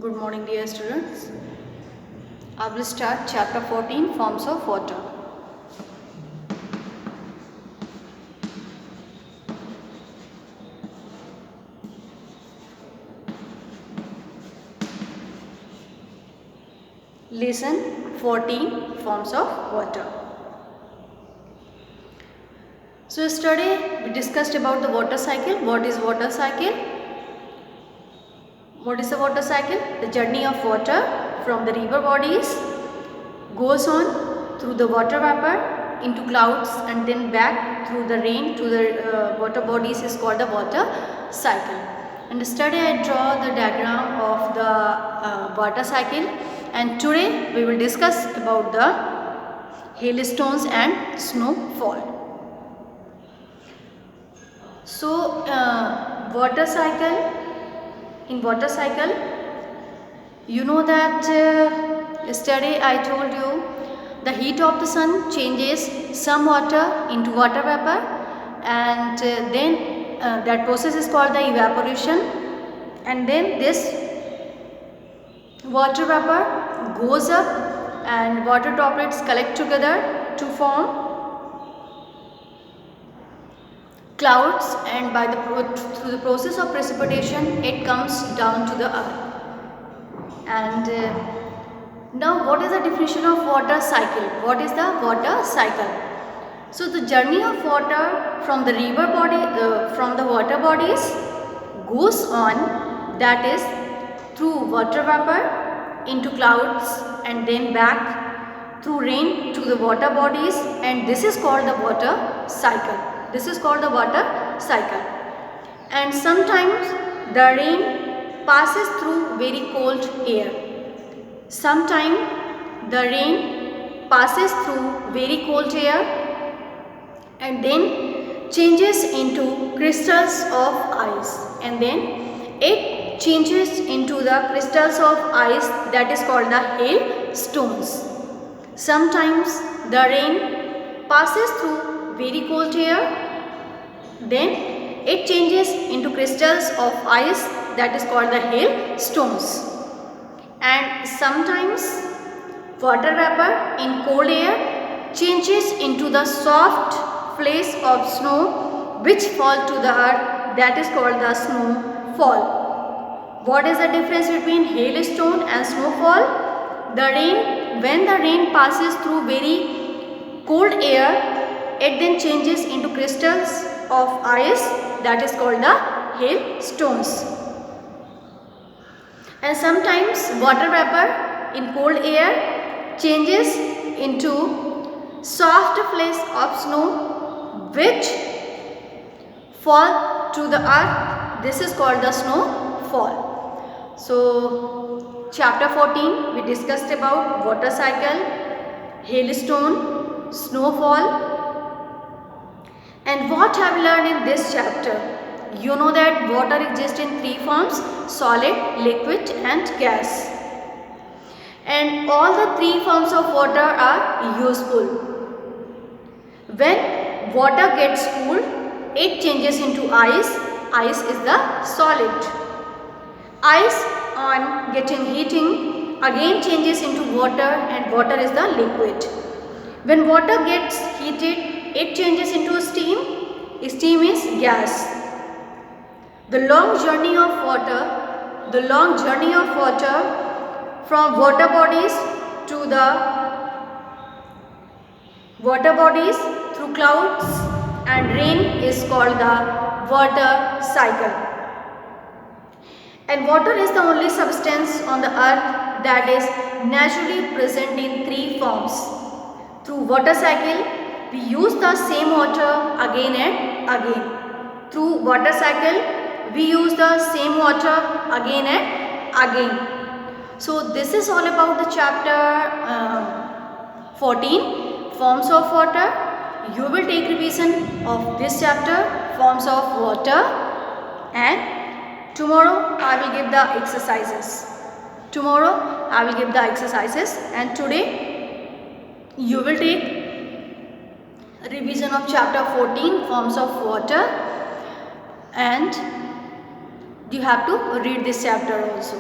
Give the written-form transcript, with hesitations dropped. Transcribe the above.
Good morning, dear students. I will start chapter 14, forms of water. Lesson 14, forms of water. So yesterday we discussed about the water cycle. What is water cycle? What is the water cycle? The journey of water from the river bodies goes on through the water vapor into clouds and then back through the rain to the water bodies is called the water cycle. And yesterday I draw the diagram of the water cycle, and today we will discuss about the hailstones and snowfall. So water cycle. In water cycle, you know that yesterday I told you the heat of the sun changes some water into water vapor, and then that process is called the evaporation, and then this water vapor goes up and water droplets collect together to form clouds, and through the process of precipitation it comes down to the earth. And now what is the definition of water cycle? What is the water cycle? So the journey of water from the river body, from the water bodies goes on, that is through water vapor into clouds and then back through rain to the water bodies, and this is called the water cycle. This is called the water cycle. And sometimes the rain passes through very cold air. Sometimes the rain passes through very cold air and then changes into crystals of ice, and then it changes into the crystals of ice that is called the hailstones. Sometimes the rain passes through very cold air, then it changes into crystals of ice that is called the hailstones. And sometimes water vapor in cold air changes into the soft flakes of snow which fall to the earth, that is called the snowfall. What is the difference between hailstone and snowfall? When the rain passes through very cold air, it then changes into crystals of ice that is called the hailstones. And sometimes water vapor in cold air changes into soft flakes of snow which fall to the earth. This is called the snowfall. So chapter 14 we discussed about water cycle, hailstone, snowfall. And what have we learned in this chapter? You know that water exists in three forms: solid, liquid and gas. And all the three forms of water are useful. When water gets cooled, it changes into ice. Ice is the solid. Ice on getting heating again changes into water, and water is the liquid. When water gets heated, it changes into steam. Steam is gas. The long journey of water from water bodies to the water bodies through clouds and rain is called the water cycle. And water is the only substance on the earth that is naturally present in three forms. Through water cycle, we use the same water again and again. Through water cycle, we use the same water again and again. So this is all about the chapter 14, forms of water. You will take revision of this chapter, forms of water, and tomorrow I will give the exercises. And today you will take revision of chapter 14, forms of water, and you have to read this chapter also.